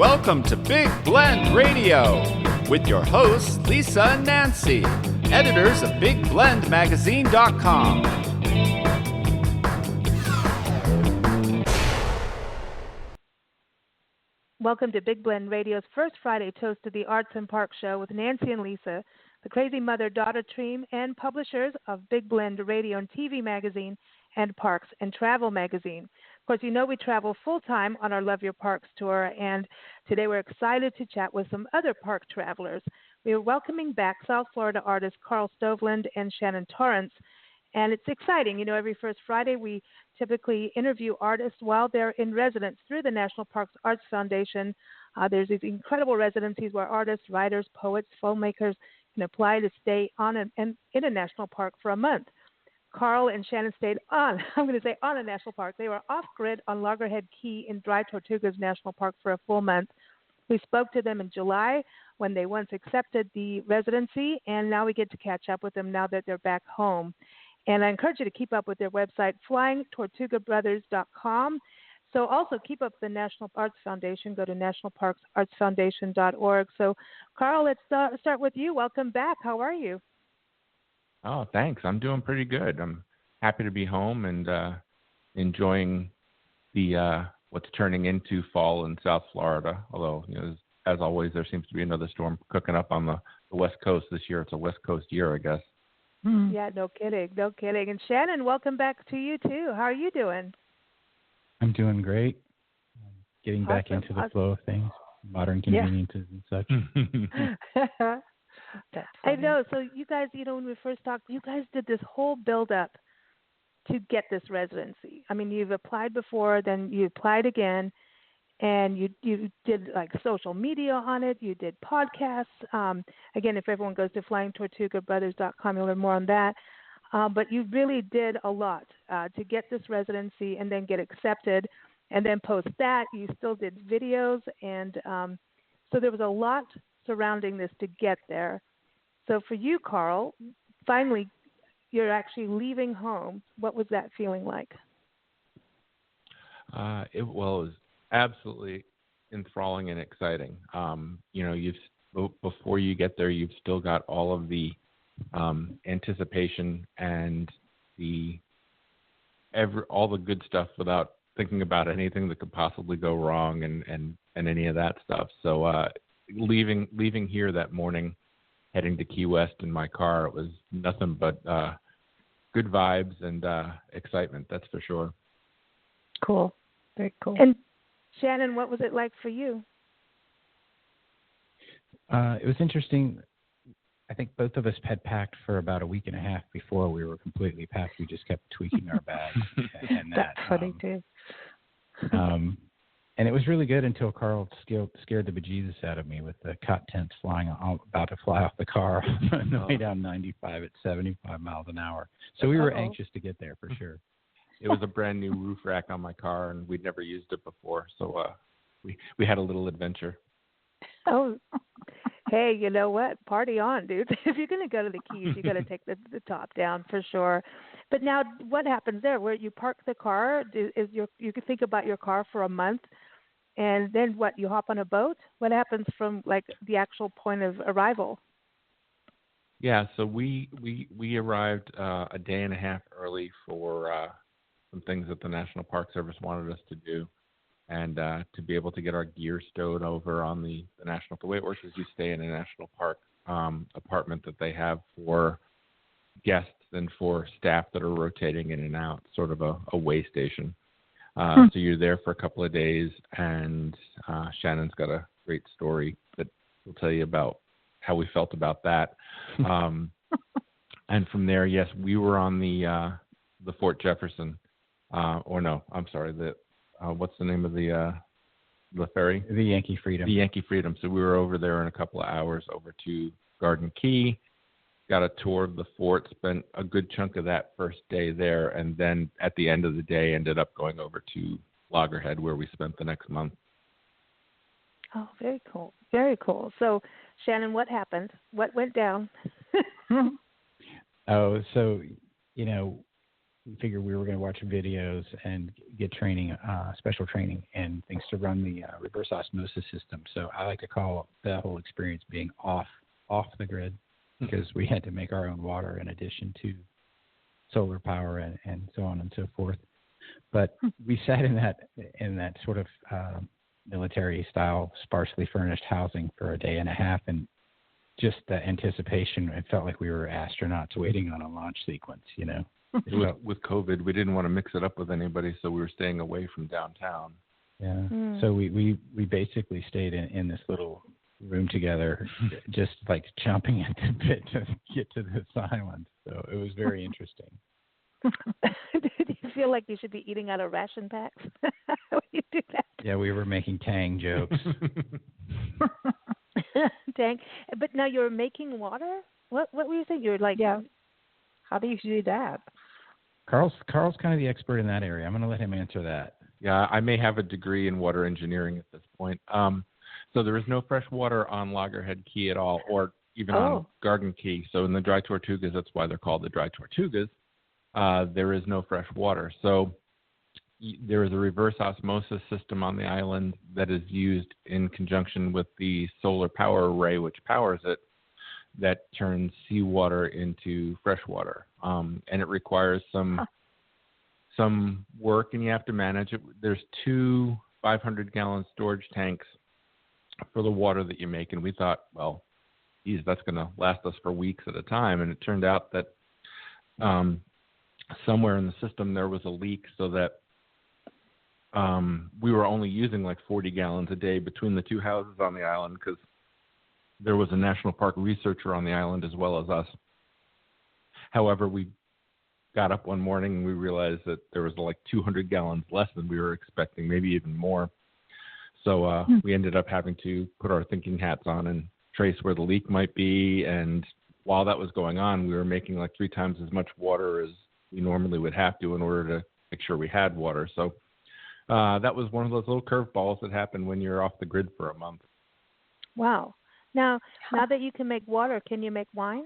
Welcome to Big Blend Radio with your hosts, Lisa and Nancy, editors of BigBlendMagazine.com. Welcome to Big Blend Radio's first Friday toast to the Arts and Parks Show with Nancy and Lisa, the crazy mother-daughter team and publishers of Big Blend Radio and TV magazine and Parks and Travel magazine. Of course, you know we travel full-time on our Love Your Parks tour, and today we're excited to chat with some other park travelers. We are welcoming back South Florida artists Carl Stoveland and Shannon Torrence, and it's exciting. You know, every first Friday we typically interview artists while they're in residence through the National Parks Arts Foundation. There's these incredible residencies where artists, writers, poets, filmmakers can apply to stay on in a national park for a month. Carl and Shannon stayed on a national park. They were off-grid on Loggerhead Key in Dry Tortugas National Park for a full month. We spoke to them in July when they once accepted the residency, and now we get to catch up with them now that they're back home. And I encourage you to keep up with their website, flyingtortugabrothers.com. So also keep up the National Arts Foundation. Go to nationalparksartsfoundation.org. So, Carl, let's start with you. Welcome back. How are you? Oh, thanks. I'm doing pretty good. I'm happy to be home and enjoying the what's turning into fall in South Florida. Although, you know, as always, there seems to be another storm cooking up on the West Coast this year. It's a West Coast year, I guess. Yeah, no kidding. And Shannon, welcome back to you, too. How are you doing? I'm doing great. Getting back into the flow of things, modern conveniences and such. I know. So you guys, you know, when we first talked, you guys did this whole build-up to get this residency. I mean, you've applied before, then you applied again, and you did like social media on it. You did podcasts. Again, if everyone goes to flyingtortugabrothers.com, you'll learn more on that. But you really did a lot to get this residency and then get accepted. And then post that, you still did videos. And so there was a lot surrounding this to get there. So for you, Carl, finally, you're actually leaving home. What was that feeling like? It was absolutely enthralling and exciting. You know, before you get there, you've still got all of the anticipation and all the good stuff without thinking about anything that could possibly go wrong and any of that stuff. So leaving here that morning, heading to Key West in my car, it was nothing but good vibes and excitement. That's for sure. Cool, very cool. And Shannon, what was it like for you? It was interesting. I think both of us had packed for about a week and a half before we were completely packed. We just kept tweaking our bags. And that's funny, too. And it was really good until Carl scared the bejesus out of me with the cot tents about to fly off the car on the way down 95 at 75 miles an hour. So we were anxious to get there for sure. It was a brand new roof rack on my car, and we'd never used it before. So we had a little adventure. Oh, hey, you know what? Party on, dude. If you're going to go to the Keys, you got to take the top down for sure. But now what happens there? Where you park the car, you can think about your car for a month, and then what, you hop on a boat? What happens from like the actual point of arrival? Yeah, so we arrived a day and a half early for some things that the National Park Service wanted us to do. And to be able to get our gear stowed over on the national. The way it works is you stay in a national park apartment that they have for guests and for staff that are rotating in and out, sort of a way station. So you're there for a couple of days, and Shannon's got a great story that we'll tell you about how we felt about that. And from there, yes, we were on the Fort Jefferson, what's the name of the ferry? The Yankee Freedom. The Yankee Freedom. So we were over there in a couple of hours over to Garden Key, got a tour of the fort, spent a good chunk of that first day there, and then at the end of the day ended up going over to Loggerhead where we spent the next month. Oh, very cool. Very cool. So, Shannon, what happened? What went down? So, you know, figured we were going to watch videos and get training, special training and things to run the reverse osmosis system. So I like to call that whole experience being off the grid, because we had to make our own water in addition to solar power and so on and so forth. But we sat in that sort of military style, sparsely furnished housing for a day and a half, and just the anticipation, it felt like we were astronauts waiting on a launch sequence, you know. With COVID, we didn't want to mix it up with anybody, so we were staying away from downtown. Yeah. So we basically stayed in this little room together, just like chomping at the bit to get to this island. So it was very interesting. Did you feel like you should be eating out of ration packs when you do that? Yeah, we were making Tang jokes. Tang. But now you're making water? What were you saying? You're like, yeah. How do you do that? Carl's kind of the expert in that area. I'm going to let him answer that. Yeah, I may have a degree in water engineering at this point. So there is no fresh water on Loggerhead Key at all, or even on Garden Key. So in the dry Tortugas, that's why they're called the dry Tortugas, there is no fresh water. So there is a reverse osmosis system on the island that is used in conjunction with the solar power array, which powers it, that turns seawater into fresh water. And it requires some work, and you have to manage it. There's 2 500-gallon storage tanks for the water that you make, and we thought, well, geez, that's going to last us for weeks at a time. And it turned out that somewhere in the system there was a leak, so that we were only using like 40 gallons a day between the 2 houses on the island, because there was a national park researcher on the island as well as us. However, we got up one morning and we realized that there was like 200 gallons less than we were expecting, maybe even more. So we ended up having to put our thinking hats on and trace where the leak might be. And while that was going on, we were making like 3 times as much water as we normally would have to in order to make sure we had water. So that was one of those little curveballs that happen when you're off the grid for a month. Wow. Now that you can make water, can you make wine?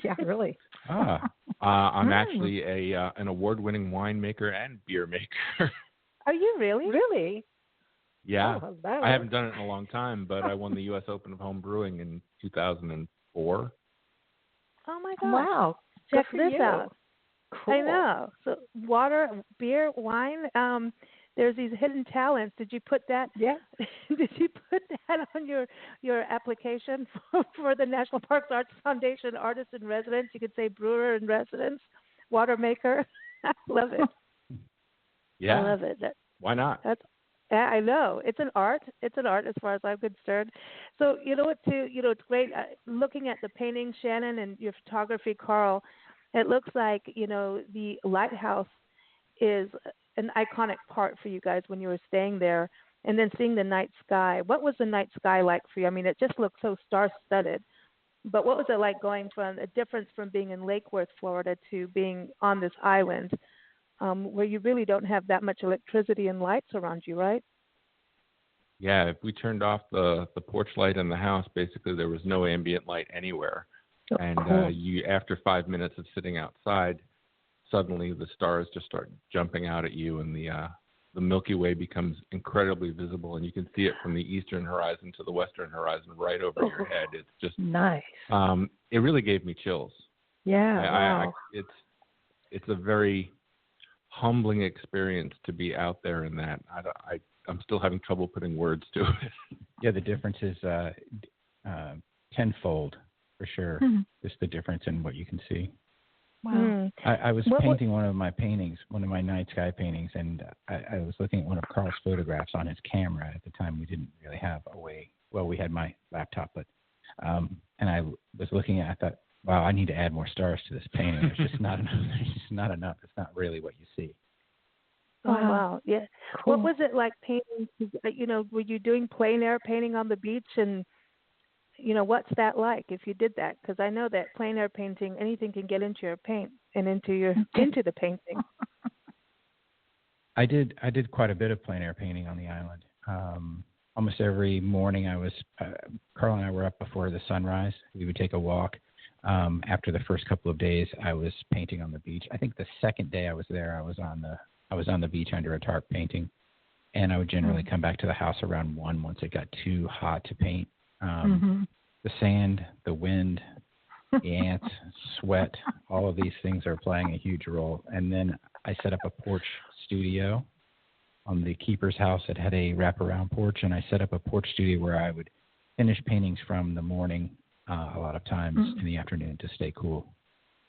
Yeah, really. I'm actually an award-winning winemaker and beer maker. Are you really? Really? Yeah. Oh, I haven't done it in a long time, but I won the U.S. Open of Home Brewing in 2004. Oh, my God. Wow. Check Good for this you. out. Cool. I know. So water, beer, wine, there's these hidden talents. Did you put that? Yeah. Did you put that on your application for the National Parks Arts Foundation Artist in Residence? You could say brewer in residence, water maker. I love it. Yeah. I love it. Why not? Yeah, I know. It's an art. It's an art as far as I'm concerned. So, you know what, too? You know, it's great looking at the painting, Shannon, and your photography, Carl. It looks like, you know, the lighthouse is an iconic part for you guys when you were staying there, and then seeing the night sky. What was the night sky like for you? I mean, it just looked so star-studded. But what was it like going from a difference from being in Lake Worth, Florida, to being on this island where you really don't have that much electricity and lights around you, right? Yeah, if we turned off the porch light in the house, basically there was no ambient light anywhere. Oh, and cool. you, after 5 minutes of sitting outside, suddenly the stars just start jumping out at you, and the Milky Way becomes incredibly visible, and you can see it from the eastern horizon to the western horizon right over your head. It's just nice. It really gave me chills. Yeah, wow. It's a very humbling experience to be out there in that. I'm still having trouble putting words to it. Yeah, the difference is tenfold for sure. Just the difference in what you can see. Wow. I was painting one of my night sky paintings, and I was looking at one of Carl's photographs on his camera. At the time, we didn't really have a way. Well, we had my laptop, but and I was looking at. I thought, wow, I need to add more stars to this painting. There's just not enough. There's just not enough. It's not really what you see. Oh, wow. Yeah. Cool. What was it like painting? You know, were you doing plein air painting on the beach? And, you know, what's that like if you did that? Because I know that plein air painting, anything can get into your paint and into the painting. I did quite a bit of plein air painting on the island. Almost every morning Carl and I were up before the sunrise. We would take a walk After the first couple of days, I was painting on the beach. I think the second day I was there, I was on the beach under a tarp painting, and I would generally come back to the house around 1 once it got too hot to paint. The sand, the wind, the ants, sweat, all of these things are playing a huge role. And then I set up a porch studio on the keeper's house that had a wraparound porch, and I set up a porch studio where I would finish paintings from the morning a lot of times in the afternoon to stay cool.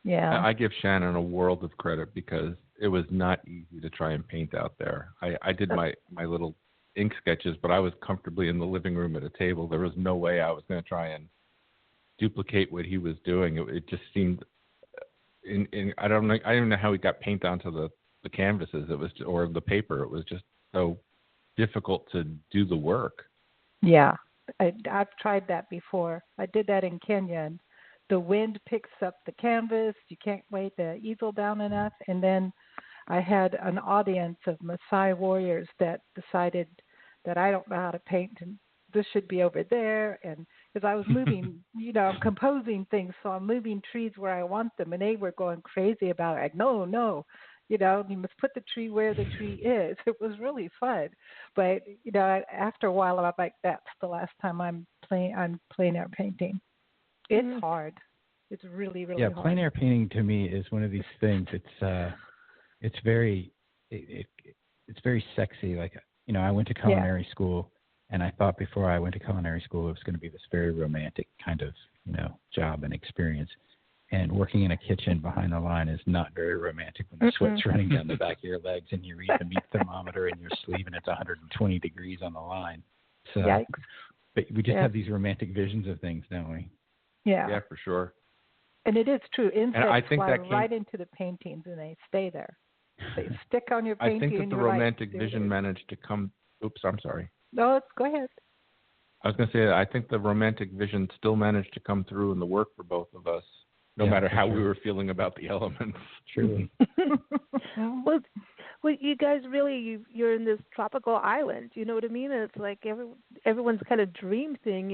Yeah. I give Shannon a world of credit because it was not easy to try and paint out there. I did my little ink sketches, but I was comfortably in the living room at a table. There was no way I was going to try and duplicate what he was doing. It just seemed, I don't know how he got paint onto the canvases. It was, or the paper. It was just so difficult to do the work. Yeah. I've tried that before. I did that in Kenya, and the wind picks up the canvas. You can't weight the easel down enough. And then I had an audience of Maasai warriors that decided that I don't know how to paint and this should be over there. And because I was moving, I'm composing things, so I'm moving trees where I want them. And they were going crazy about it. Like, no, you must put the tree where the tree is. It was really fun. But, after a while, I'm like, that's the last time I'm plein air painting. It's hard. It's really, really hard. Yeah, plein air painting to me is one of these things. It's very sexy. Like, I went to culinary school, and I thought before I went to culinary school it was going to be this very romantic kind of, job and experience. And working in a kitchen behind the line is not very romantic when the sweat's running down the back of your legs and you read the meat thermometer in your sleeve and it's 120 degrees on the line. So, yikes. But we just have these romantic visions of things, don't we? Yeah. Yeah, for sure. And it is true. Insects fly that right into the paintings and they stay there. They stick on your painting. I think that the romantic vision managed to come. Oops, I'm sorry. No, go ahead. I was going to say that I think the romantic vision still managed to come through in the work for both of us, no matter how we were feeling about the elements. Truly. Well, you guys really, you're in this tropical island. You know what I mean? It's like everyone's kind of dream thing,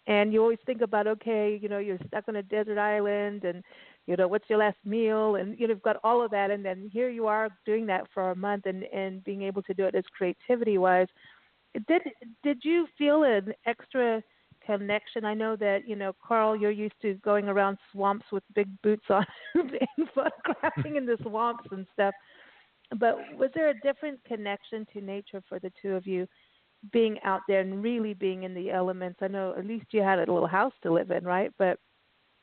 And you always think about, okay, you're stuck on a desert island and, what's your last meal? And, you've got all of that. And then here you are doing that for a month and being able to do it as creativity-wise. Did you feel an extra connection? I know that, Carl, you're used to going around swamps with big boots on and photographing in the swamps and stuff. But was there a different connection to nature for the two of you? Being out there and really being in the elements? I know at least you had a little house to live in, right? But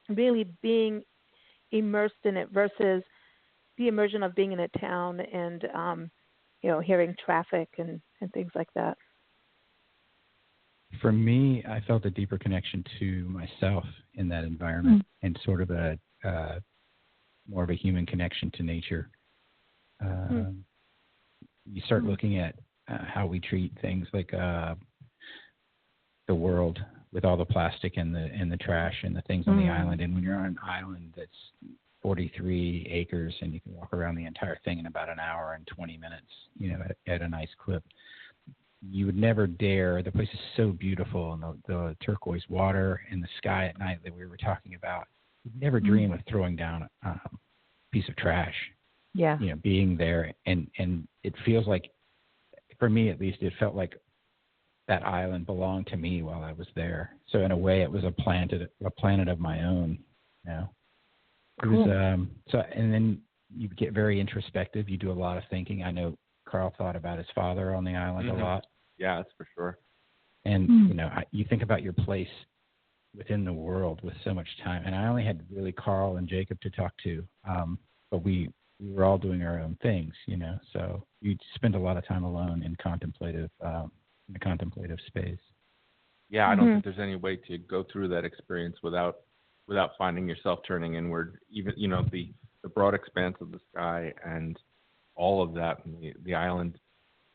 really being immersed in it versus the immersion of being in a town and, hearing traffic and things like that. For me, I felt a deeper connection to myself in that environment and sort of a more of a human connection to nature. You start looking at how we treat things like the world with all the plastic and the trash and the things on the island. And when you're on an island that's 43 acres and you can walk around the entire thing in about an hour and 20 minutes, at a nice clip, you would never dare. The place is so beautiful, and the turquoise water and the sky at night that we were talking about. You'd never dream of throwing down a piece of trash. Yeah. Being there, and it feels like, for me at least, it felt like that island belonged to me while I was there. So in a way, it was a planet of my own. It was, and then you get very introspective. You do a lot of thinking. I know Carl thought about his father on the island a lot. Yeah, that's for sure. And you think about your place within the world with so much time. And I only had really Carl and Jacob to talk to, but we were all doing our own things, so you spend a lot of time alone in the contemplative space. Yeah, I don't think there's any way to go through that experience without finding yourself turning inward. Even, the broad expanse of the sky and all of that, the island.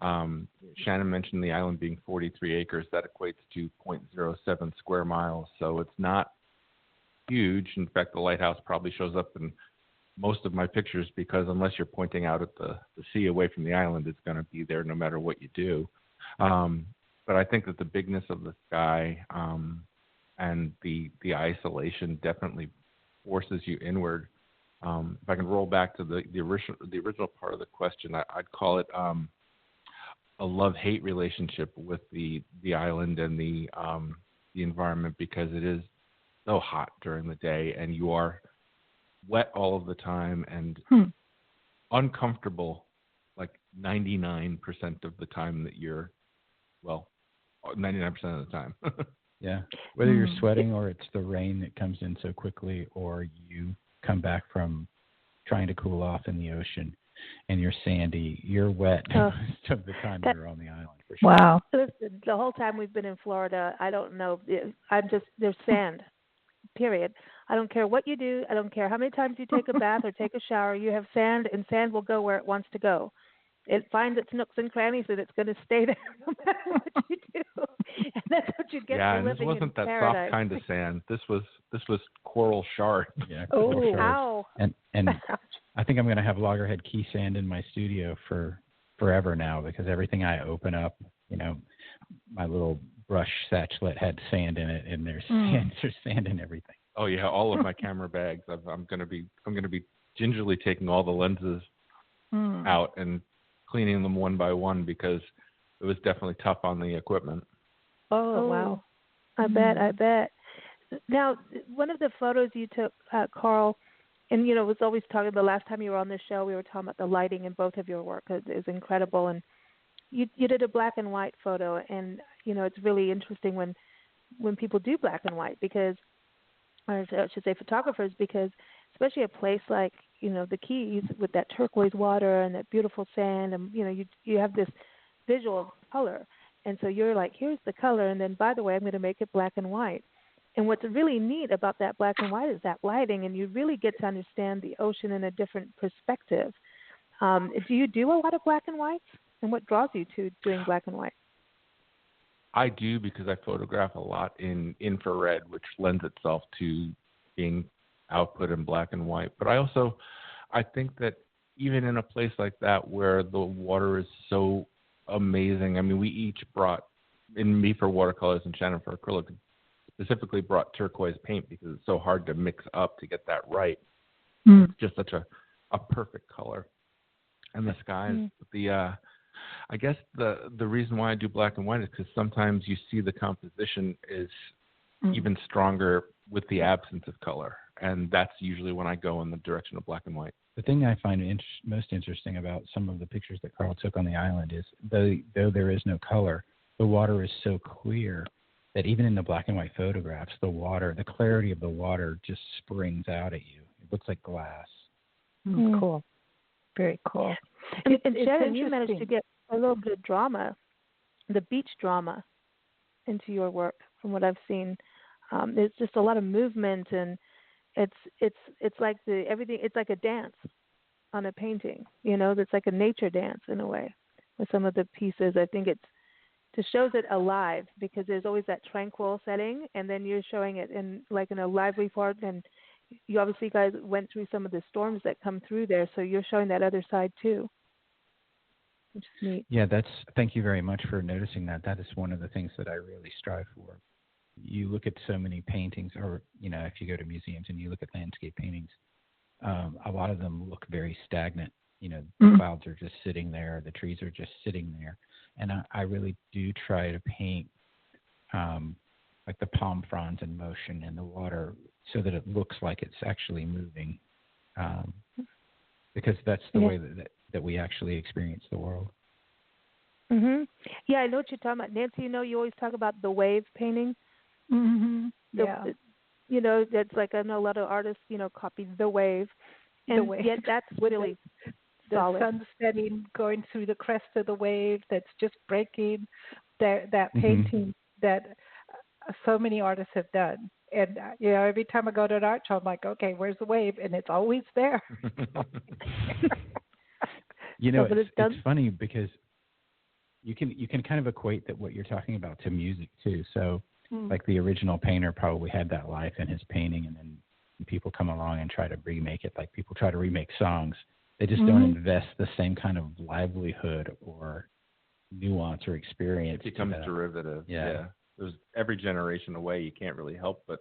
Shannon mentioned the island being 43 acres. That equates to 0.07 square miles. So it's not huge. In fact, the lighthouse probably shows up in most of my pictures because unless you're pointing out at the sea away from the island, it's going to be there no matter what you do. But I think that the bigness of the sky and the isolation definitely forces you inward. If I can roll back to the original part of the question, I'd call it a love-hate relationship with the island and the environment, because it is so hot during the day and you are wet all of the time and uncomfortable like 99% of the time that you're, 99% of the time. Yeah. Whether you're sweating or it's the rain that comes in so quickly, or you come back from trying to cool off in the ocean and you're sandy, you're wet most of the time you're on the island, for sure. Wow. Listen, the whole time we've been in Florida, I don't know. There's sand, period. I don't care what you do. I don't care how many times you take a bath or take a shower. You have sand, and sand will go where it wants to go. It finds its nooks and crannies, and it's going to stay there no matter what you do. And that's what you get for living in paradise. Yeah, and this wasn't that soft kind of sand. This was coral shard. Yeah. Oh, shards. ow. And I think I'm going to have loggerhead key sand in my studio for forever now, because everything I open up, my little brush satchel had sand in it, and there's sand in everything. Oh yeah, all of my camera bags. I'm going to be gingerly taking all the lenses out and cleaning them one by one, because it was definitely tough on the equipment. Oh wow. I bet. Now, one of the photos you took, Carl, and was always talking, the last time you were on the show, we were talking about the lighting in both of your work. It is incredible. And you did a black and white photo, and it's really interesting when people do black and white, because, or I should say photographers, because especially a place like the Keys with that turquoise water and that beautiful sand, and you have this visual of color, and so you're like, here's the color, and then by the way, I'm going to make it black and white. And what's really neat about that black and white is that lighting, and you really get to understand the ocean in a different perspective. Do you do a lot of black and whites, and what draws you to doing black and white? I do, because I photograph a lot in infrared, which lends itself to being output in black and white. But I think that even in a place like that where the water is so amazing, I mean, we each brought, in me for watercolors and Shannon for acrylic, specifically brought turquoise paint, because it's so hard to mix up to get that right. It's just such a perfect color. And the skies, I guess the reason why I do black and white is because sometimes you see the composition is even stronger with the absence of color. And that's usually when I go in the direction of black and white. The thing I find most interesting about some of the pictures that Carl took on the island is, though there is no color, the water is so clear that even in the black and white photographs, the clarity of the water just springs out at you. It looks like glass. Cool. Very cool. And Shannon, you managed to get a little bit of drama, the beach drama, into your work, from what I've seen. There's just a lot of movement, and it's like everything. It's like a dance on a painting. It's like a nature dance in a way. With some of the pieces, I think it's to shows it alive, because there's always that tranquil setting, and then you're showing it in a lively part. And you obviously guys went through some of the storms that come through there, so you're showing that other side too, which is neat. Yeah, thank you very much for noticing that. That is one of the things that I really strive for. You look at so many paintings, or if you go to museums and you look at landscape paintings, a lot of them look very stagnant. The clouds are just sitting there, the trees are just sitting there, and I really do try to paint like the palm fronds in motion in the water, so that it looks like it's actually moving, because that's the way that we actually experience the world. Yeah, I know what you're talking about, Nancy. You always talk about the wave painting. Yeah. That's like, I know a lot of artists, copy the wave, and yet that's really solid. The sun setting, going through the crest of the wave that's just breaking. That painting that so many artists have done. And every time I go to an art show, I'm like, okay, where's the wave? And it's always there. It's funny, because you can kind of equate that what you're talking about to music too. So like the original painter probably had that life in his painting, and then people come along and try to remake it. Like people try to remake songs. They just don't invest the same kind of livelihood or nuance or experience. It becomes derivative. Yeah. There's every generation away, you can't really help but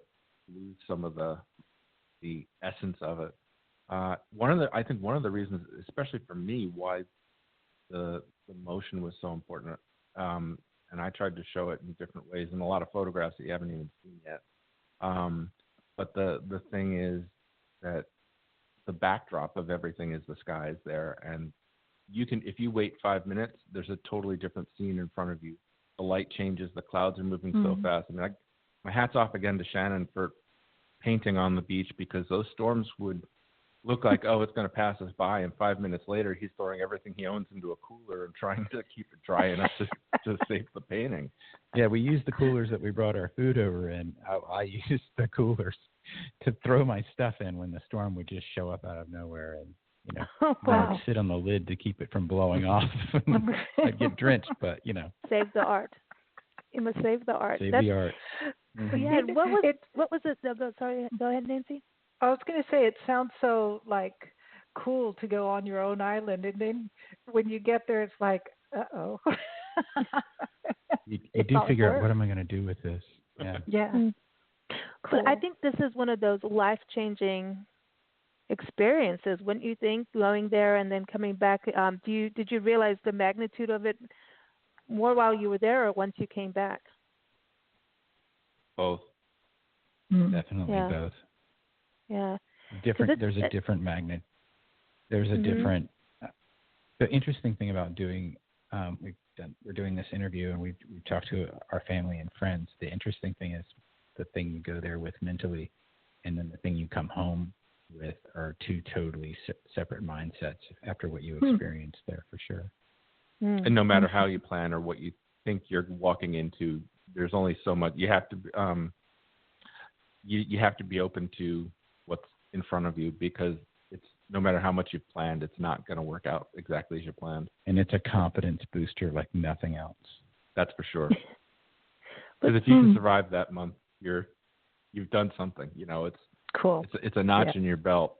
lose some of the the essence of it. I think one of the reasons, especially for me, why the motion was so important, and I tried to show it in different ways in a lot of photographs that you haven't even seen yet. But the thing is that the backdrop of everything is the skies there, and you can, if you wait 5 minutes, there's a totally different scene in front of you. The light changes, the clouds are moving so fast. I mean, my hat's off again to Shannon for painting on the beach, because those storms would look like, oh, it's going to pass us by, and 5 minutes later, he's throwing everything he owns into a cooler and trying to keep it dry enough to save the painting. Yeah, we used the coolers that we brought our food over in. I used the coolers to throw my stuff in when the storm would just show up out of nowhere, and I would sit on the lid to keep it from blowing off. I'd get drenched, but Save the art. You must save the art. Save the art. Mm-hmm. Yeah. What was it? Sorry, go ahead, Nancy. I was going to say, it sounds so cool to go on your own island, and then when you get there, it's like, uh-oh. you do figure out, what am I going to do with this? Yeah. Yeah. Mm-hmm. Cool. But I think this is one of those life-changing experiences. Wouldn't you think, going there and then coming back? Did you realize the magnitude of it more while you were there, or once you came back? Both. Definitely both. Yeah. There's a different magnet. There's a different. The interesting thing about doing, we're doing this interview, and we've talked to our family and friends. The interesting thing is the thing you go there with mentally, and then the thing you come home with are two totally separate mindsets after what you experienced there, for sure. And no matter how you plan or what you think you're walking into, there's only so much. You have to you have to be open to what's in front of you, because it's, no matter how much you've planned, it's not going to work out exactly as you planned. And it's a confidence booster like nothing else. That's for sure. Because if you can survive that month, you've done something. It's cool. It's a notch in your belt.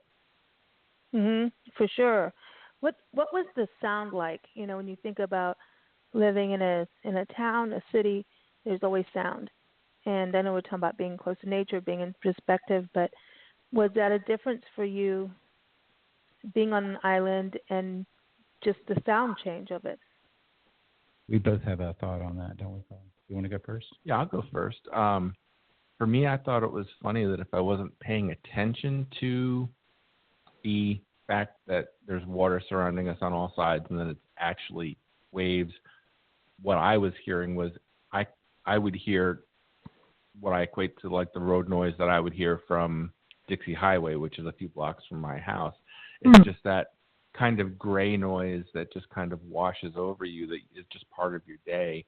For sure. What was the sound like? When you think about living in a town, a city, there's always sound. And I know we're talking about being close to nature, being in perspective, but was that a difference for you, being on an island and just the sound change of it? We both have a thought on that, don't we, Paul? You want to go first? Yeah, I'll go first. For me, I thought it was funny that if I wasn't paying attention to the fact that there's water surrounding us on all sides and that it's actually waves, what I was hearing was I would hear what I equate to like the road noise that I would hear from Dixie Highway, which is a few blocks from my house. It's just that kind of gray noise that just kind of washes over you, that is just part of your day.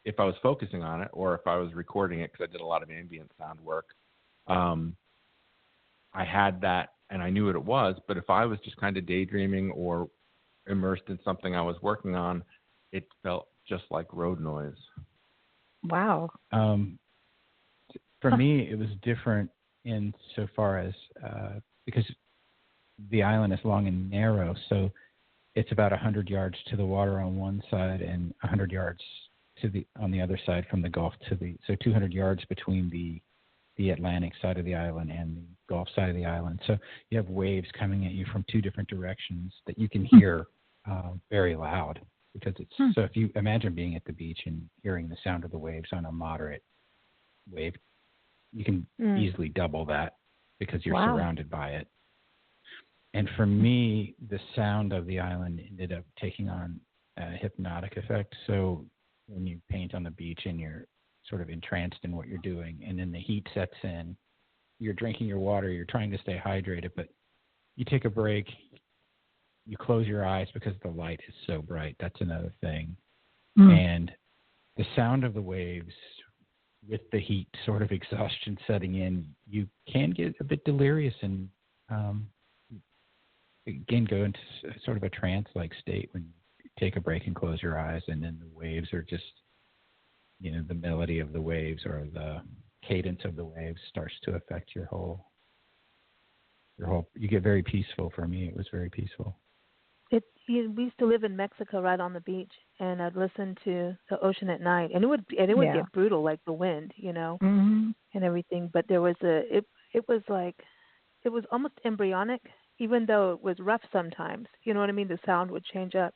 If I was focusing on it, or if I was recording it, because I did a lot of ambient sound work, I had that and I knew what it was. But if I was just kind of daydreaming or immersed in something I was working on, it felt just like road noise. Wow. For me, it was different in so far as because the island is long and narrow, so it's about 100 yards to the water on one side and 100 yards on the other side from the Gulf so 200 yards between the Atlantic side of the island and the Gulf side of the island. So you have waves coming at you from two different directions that you can hear very loud, because it's so if you imagine being at the beach and hearing the sound of the waves on a moderate wave, you can easily double that because you're surrounded by it. And for me, the sound of the island ended up taking on a hypnotic effect. So when you paint on the beach and you're sort of entranced in what you're doing, and then the heat sets in, you're drinking your water, you're trying to stay hydrated, but you take a break, you close your eyes because the light is so bright. That's another thing. And the sound of the waves with the heat sort of exhaustion setting in, you can get a bit delirious and again go into sort of a trance-like state when you take a break and close your eyes, and then the waves are just, the melody of the waves or the cadence of the waves starts to affect your whole. You get very peaceful. For me, it was very peaceful. We used to live in Mexico, right on the beach, and I'd listen to the ocean at night, and it would get brutal, like the wind, and everything. But there was it was almost embryonic, even though it was rough sometimes. You know what I mean? The sound would change up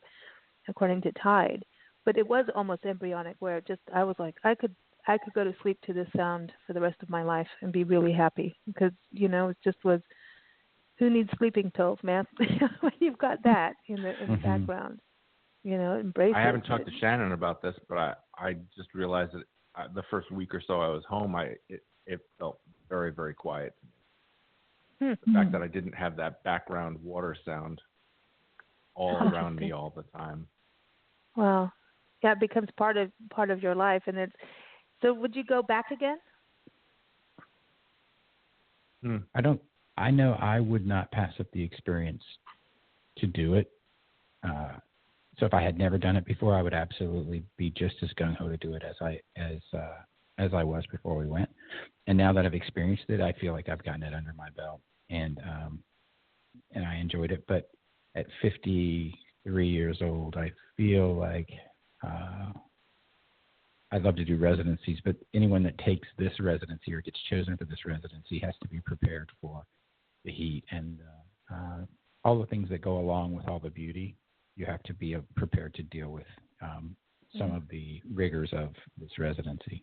according to tide, but it was almost embryonic, where I was like, I could go to sleep to this sound for the rest of my life and be really happy, because it just was. Who needs sleeping pills, man? When you've got that in the background, embrace it. I haven't talked to Shannon about this, but I just realized that the first week or so I was home, it felt very, very quiet to me. The fact that I didn't have that background water sound all around me all the time. Well, yeah, it becomes part of your life, and it's. So, would you go back again? I know I would not pass up the experience to do it. So if I had never done it before, I would absolutely be just as gung ho to do it as I was before we went. And now that I've experienced it, I feel like I've gotten it under my belt, and I enjoyed it. But at 53 years old, I feel like I'd love to do residencies, but anyone that takes this residency or gets chosen for this residency has to be prepared for the heat and all the things that go along with all the beauty. You have to be prepared to deal with some of the rigors of this residency.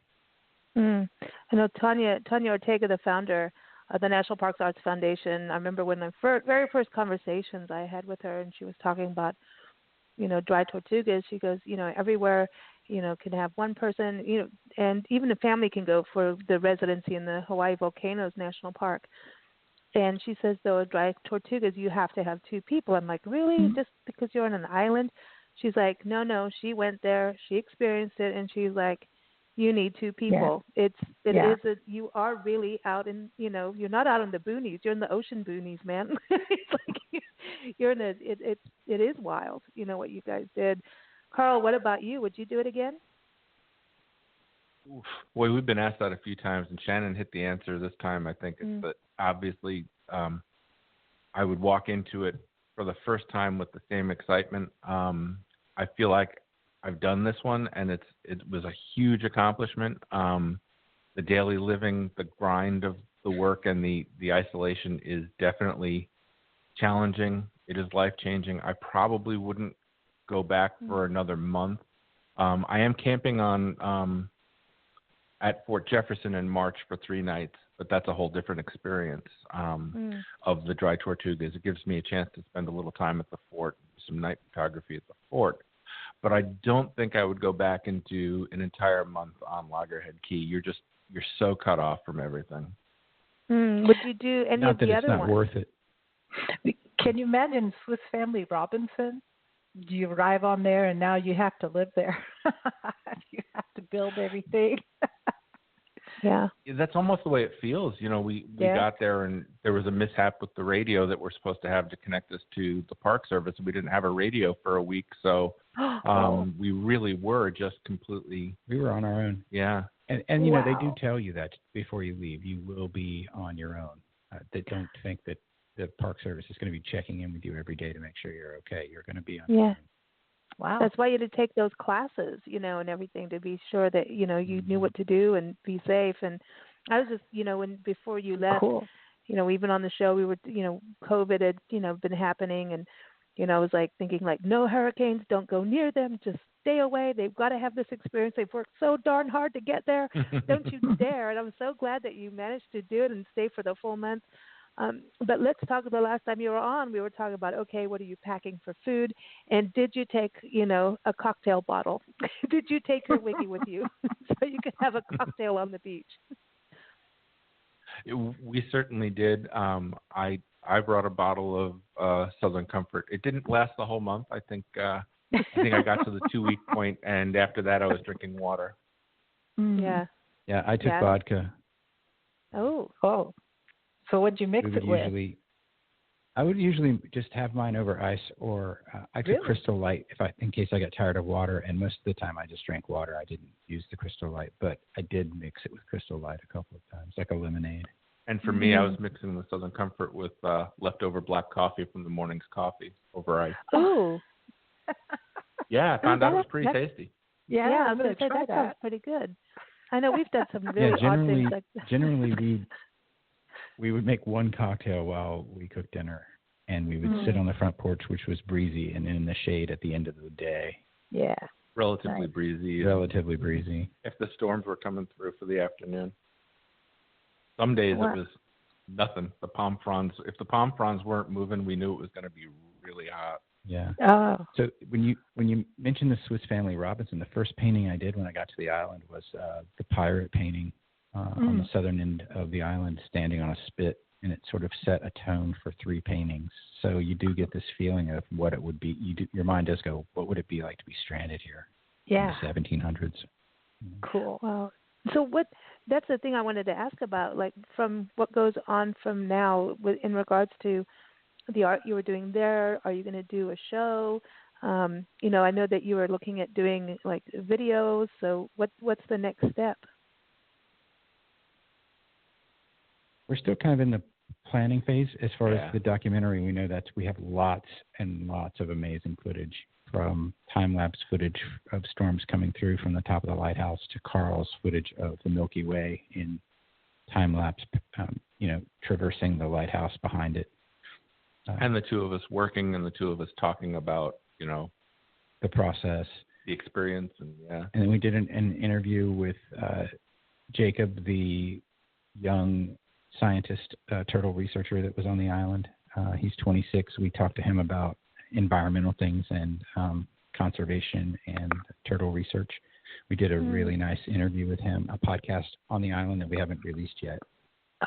I know Tanya Ortega, the founder of the National Parks Arts Foundation. I remember when the very first conversations I had with her, and she was talking about, dry tortugas. She goes, everywhere, can have one person, and even a family can go for the residency in the Hawaii Volcanoes National Park. And she says, though, dry tortugas, you have to have two people. I'm like, really? Just because you're on an island? She's like, no. She went there. She experienced it. And she's like, you need two people. Yeah. You are really out in, you're not out in the boonies. You're in the ocean boonies, man. It's like you're in it is wild, what you guys did. Carl, what about you? Would you do it again? Boy, we've been asked that a few times, and Shannon hit the answer this time. I think it's that obviously I would walk into it for the first time with the same excitement. I feel like I've done this one, and it was a huge accomplishment. The daily living, the grind of the work, and the isolation is definitely challenging. It is life-changing. I probably wouldn't go back for another month. I am camping on at Fort Jefferson in March for 3 nights, but that's a whole different experience of the dry tortugas. It gives me a chance to spend a little time at the fort, some night photography at the fort. But I don't think I would go back and do an entire month on Loggerhead Key. You're so cut off from everything. Would you do any of the other ones? Not that it's not worth it. Can you imagine Swiss Family Robinson? You arrive on there, and now you have to live there. You have to build everything. Yeah. That's almost the way it feels. We got there, and there was a mishap with the radio that we're supposed to have to connect us to the Park Service, and we didn't have a radio for a week, so we really were just completely... We were on our own. Yeah. And they do tell you that before you leave. You will be on your own. They don't think that the Park Service is going to be checking in with you every day to make sure you're okay. You're going to be on your own. Wow. That's why you had to take those classes, and everything to be sure that, you knew what to do and be safe. And I was just, before you left, even on the show, we were, COVID had, been happening. And, I was like thinking no hurricanes, don't go near them, just stay away. They've got to have this experience. They've worked so darn hard to get there. Don't you dare. And I'm so glad that you managed to do it and stay for the full month. But let's talk about the last time you were on. We were talking about, okay, what are you packing for food? And did you take, a cocktail bottle? Did you take your wiggy with you so you could have a cocktail on the beach? We certainly did. I brought a bottle of Southern Comfort. It didn't last the whole month. I think I got to the 2-week point, and after that I was drinking water. Yeah. Yeah, I took vodka. Oh. So what'd you mix it with? I would usually just have mine over ice, or I took Crystal Light in case I got tired of water. And most of the time, I just drank water. I didn't use the Crystal Light, but I did mix it with Crystal Light a couple of times, like a lemonade. And for me, I was mixing the Southern Comfort with leftover black coffee from the morning's coffee over ice. Oh. Yeah, I found out it was pretty tasty. Yeah, I'm going to say that sounds pretty good. I know we've done some really odd things like that. Generally, we would make one cocktail while we cooked dinner, and we would sit on the front porch, which was breezy, and in the shade at the end of the day. Yeah. Relatively breezy. Relatively breezy. If the storms were coming through for the afternoon. Some days it was nothing. If the palm fronds weren't moving, we knew it was going to be really hot. Yeah. Oh. So when you mentioned the Swiss Family Robinson, the first painting I did when I got to the island was the pirate painting on the southern end of the island, standing on a spit, and it sort of set a tone for 3 paintings. So you do get this feeling of what it would be. Your mind does go, what would it be like to be stranded here in the 1700s? Cool. Wow. So that's the thing I wanted to ask about, like from what goes on from now in regards to the art you were doing there. Are you going to do a show? I know that you were looking at doing like videos. So what's the next step? We're still kind of in the planning phase as far as the documentary. We know that we have lots and lots of amazing footage, from time-lapse footage of storms coming through from the top of the lighthouse to Carl's footage of the Milky Way in time-lapse, traversing the lighthouse behind it. And the 2 of us working and the 2 of us talking about, the process, the experience. And then we did an interview with Jacob, the young scientist, turtle researcher that was on the island. He's 26. We talked to him about environmental things and conservation and turtle research. We did a really nice interview with him, a podcast on the island that we haven't released yet.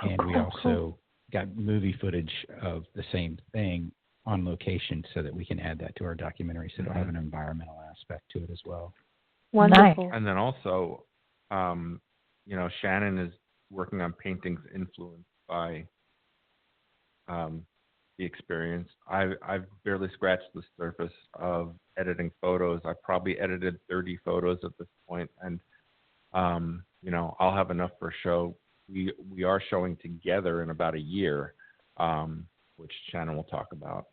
And we also got movie footage of the same thing on location so that we can add that to our documentary, so it'll have an environmental aspect to it as well. Wonderful. And then also, Shannon is working on paintings influenced by the experience. I've barely scratched the surface of editing photos. I've probably edited 30 photos at this point, and I'll have enough for a show. We are showing together in about a year, which Shannon will talk about.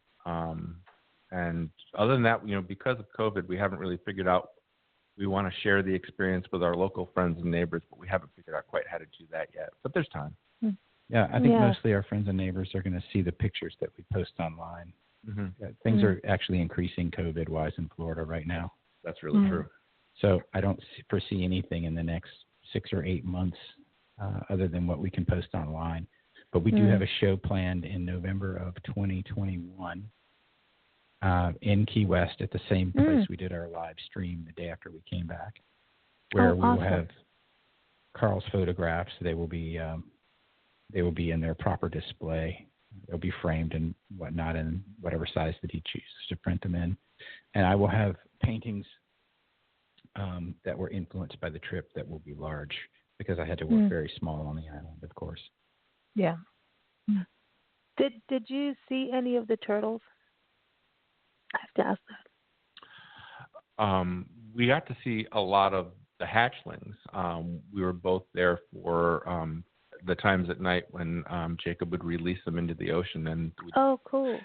And other than that, because of COVID, we haven't really figured out. We want to share the experience with our local friends and neighbors, but we haven't figured out quite how to do that yet. But there's time. Yeah, I think mostly our friends and neighbors are going to see the pictures that we post online. Things are actually increasing COVID-wise in Florida right now. That's really true. So I don't foresee anything in the next 6 or 8 months other than what we can post online. But we do have a show planned in November of 2021 in Key West at the same place we did our live stream the day after we came back, where we will have Carl's photographs. They will be in their proper display. They'll be framed and whatnot in whatever size that he chooses to print them in. And I will have paintings that were influenced by the trip that will be large, because I had to work very small on the island, of course. Yeah. Did you see any of the turtles? I have to ask that. We got to see a lot of the hatchlings. We were both there for the times at night when Jacob would release them into the ocean. And cool.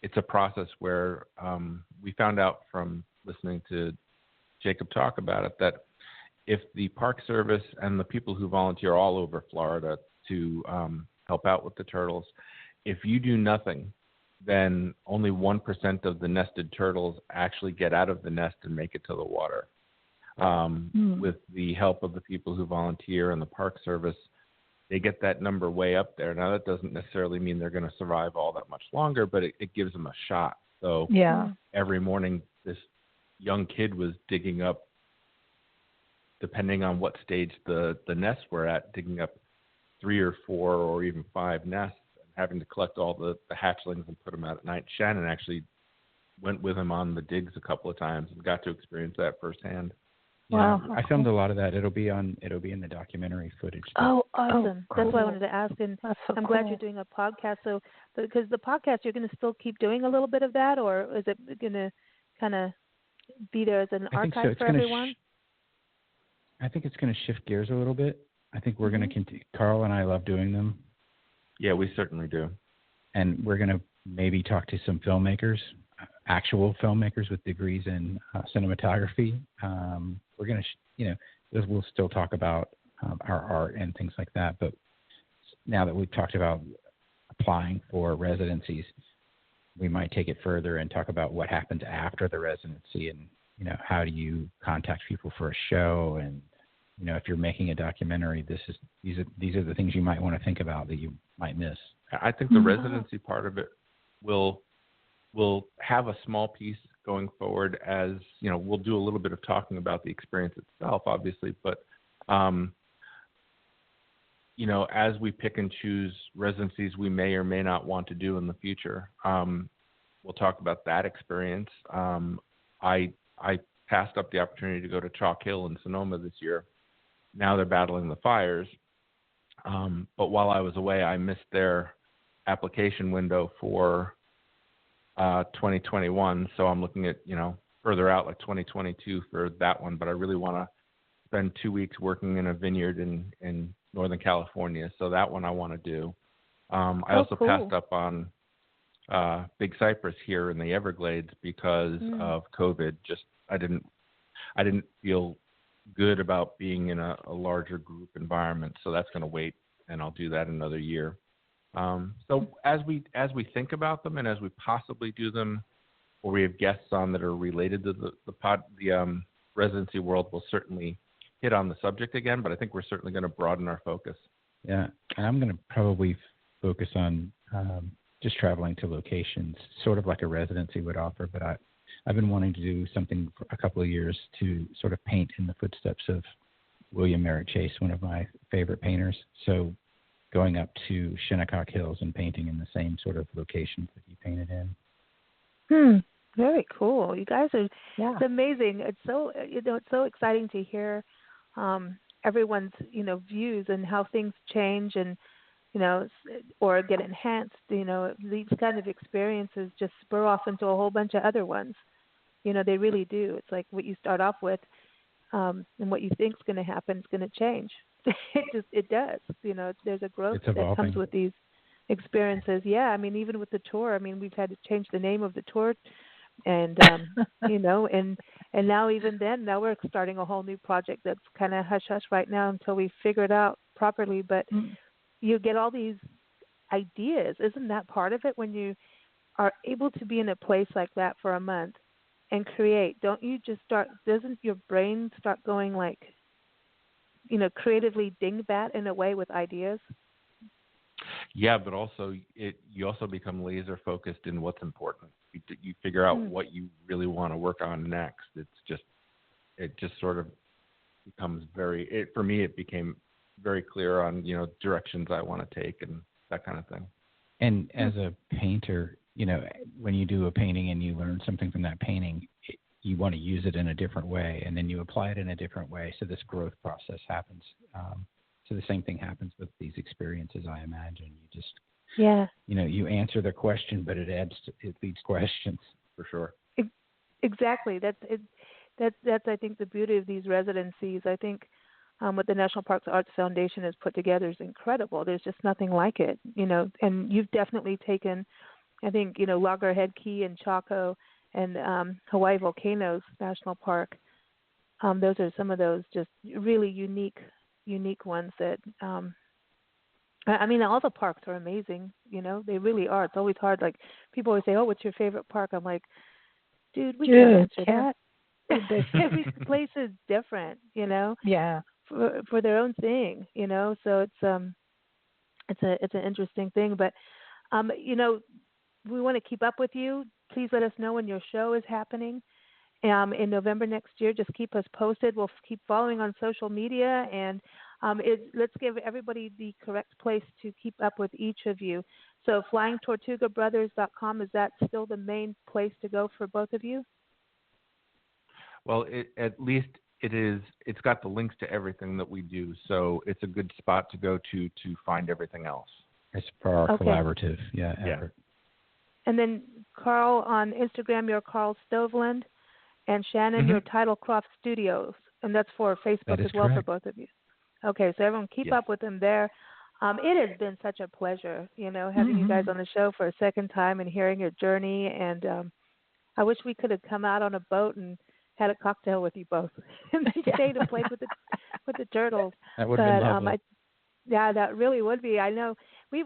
It's a process where we found out from listening to Jacob talk about it that if the Park Service and the people who volunteer all over Florida to help out with the turtles, if you do nothing, then only 1% of the nested turtles actually get out of the nest and make it to the water. With the help of the people who volunteer and the Park Service, they get that number way up there. Now, that doesn't necessarily mean they're going to survive all that much longer, but it gives them a shot. So every morning, this young kid was digging up, depending on what stage the nests were at, digging up 3 or 4 or even 5 nests, and having to collect all the hatchlings and put them out at night. Shannon actually went with him on the digs a couple of times and got to experience that firsthand. Wow. I filmed a lot of that. It'll be in the documentary footage. Oh, awesome. Cool. That's why I wanted to ask. And I'm glad you're doing a podcast. So, because the podcast, you're going to still keep doing a little bit of that, or is it going to kind of be there as an archive for everyone? I think it's going to shift gears a little bit. I think we're going to continue. Carl and I love doing them. Yeah, we certainly do. And we're going to maybe talk to some filmmakers, actual filmmakers with degrees in cinematography. We're going to, we'll still talk about our art and things like that. But now that we've talked about applying for residencies, we might take it further and talk about what happens after the residency, and how do you contact people for a show, and if you're making a documentary, these are the things you might want to think about that you might miss. I think the residency part of it will have a small piece going forward, as we'll do a little bit of talking about the experience itself, obviously, but as we pick and choose residencies we may or may not want to do in the future, we'll talk about that experience. I passed up the opportunity to go to Chalk Hill in Sonoma this year. Now they're battling the fires. But while I was away, I missed their application window for 2021. So I'm looking at, further out, like 2022 for that one. But I really want to spend 2 weeks working in a vineyard in Northern California. So that one I want to do. I also passed up on Big Cypress here in the Everglades because of COVID. Just I didn't feel good about being in a larger group environment. So that's going to wait, and I'll do that another year. So as we think about them, and as we possibly do them, or we have guests on that are related to the residency world, we'll certainly hit on the subject again. But I think we're certainly going to broaden our focus. Yeah, and I'm going to probably focus on just traveling to locations, sort of like a residency would offer. But I've been wanting to do something for a couple of years to sort of paint in the footsteps of William Merritt Chase, one of my favorite painters. So going up to Shinnecock Hills and painting in the same sort of locations that he painted in. Very cool. You guys are, it's amazing. It's so, it's so exciting to hear everyone's, views and how things change and, or get enhanced. These kind of experiences just spur off into a whole bunch of other ones. They really do. It's like what you start off with and what you think is going to happen is going to change. It does. There's a growth that comes with these experiences. Yeah, I mean, even with the tour, we've had to change the name of the tour, and and now even then, now we're starting a whole new project that's kind of hush hush right now until we figure it out properly. But you get all these ideas. Isn't that part of it when you are able to be in a place like that for a month and create? Don't you just doesn't your brain start going like, creatively dingbat in a way with ideas? Yeah, but also you also become laser focused in what's important. You figure out what you really want to work on next. It just sort of becomes for me it became very clear on directions I want to take and that kind of thing. And as a painter, when you do a painting and you learn something from that painting, you want to use it in a different way, and then you apply it in a different way. So this growth process happens. So the same thing happens with these experiences, I imagine. You just, you answer the question, but it leads questions for sure. Exactly. That's I think the beauty of these residencies. I think what the National Parks Arts Foundation has put together is incredible. There's just nothing like it, and you've definitely taken, I think, Loggerhead Key and Chaco and Hawaii Volcanoes National Park. Those are some of those just really unique ones that, all the parks are amazing, they really are. It's always hard. Like people always say, oh, what's your favorite park? I'm like, dude, we can't answer that. Every place is different, for their own thing, so it's an interesting thing. But, we want to keep up with you. Please let us know when your show is happening in November next year. Just keep us posted. We'll keep following on social media, and let's give everybody the correct place to keep up with each of you. So flyingtortugabrothers.com, is that still the main place to go for both of you? Well, at least it is. It's got the links to everything that we do, so it's a good spot to go to find everything else. It's for our collaborative effort. And then Carl, on Instagram, you're Carl Stoveland, and Shannon, you're Titlecroft Studios, and that's for Facebook as well, correct. for both of you. Okay, so everyone keep up with them there. It has been such a pleasure, having you guys on the show for a second time and hearing your journey. And I wish we could have come out on a boat and had a cocktail with you both and stayed and played with the turtles. That would have been lovely. Yeah, that really would be. I know we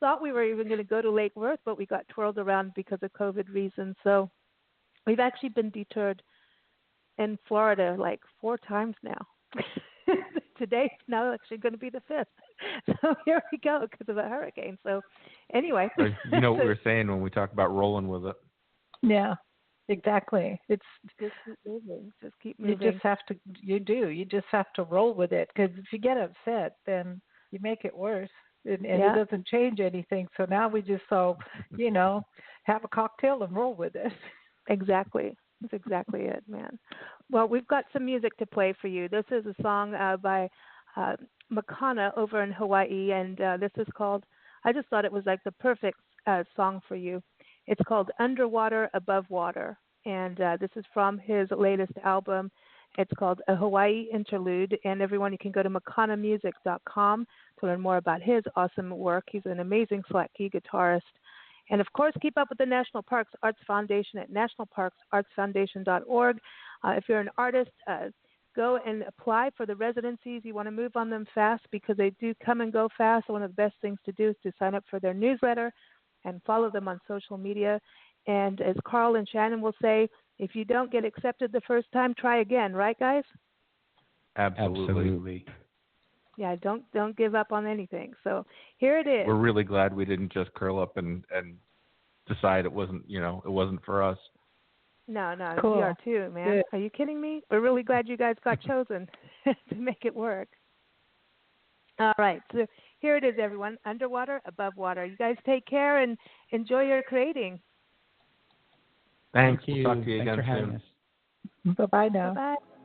thought we were even going to go to Lake Worth, but we got twirled around because of COVID reasons. So we've actually been deterred in Florida like 4 times now. Today's now actually going to be the 5th. So here we go because of a hurricane. So anyway. You know what we were saying when we talk about rolling with it. Yeah, exactly. It's just keep moving. Just keep moving. You just have to. You do. You just have to roll with it, because if you get upset, then you make it worse, and it doesn't change anything. So now we just have a cocktail and roll with it. Exactly. That's exactly it, man. Well, we've got some music to play for you. This is a song by Makana over in Hawaii, and this is called, I just thought it was like the perfect song for you. It's called Underwater, Above Water, and this is from his latest album. It's called A Hawaii Interlude, and everyone, you can go to makanamusic.com to learn more about his awesome work. He's an amazing slack key guitarist. And, of course, keep up with the National Parks Arts Foundation at nationalparksartsfoundation.org. If you're an artist, go and apply for the residencies. You want to move on them fast because they do come and go fast. One of the best things to do is to sign up for their newsletter and follow them on social media. And as Carl and Shannon will say, if you don't get accepted the first time, try again. Right, guys? Absolutely. Yeah, don't give up on anything. So here it is. We're really glad we didn't just curl up and decide it wasn't for us. No, cool. We are too, man. Good. Are you kidding me? We're really glad you guys got chosen to make it work. All right, so here it is, everyone. Underwater, Above Water. You guys take care and enjoy your creating. Thanks. Thank you. We'll talk to you Thanks again for having soon. us. Bye-bye now. Bye-bye.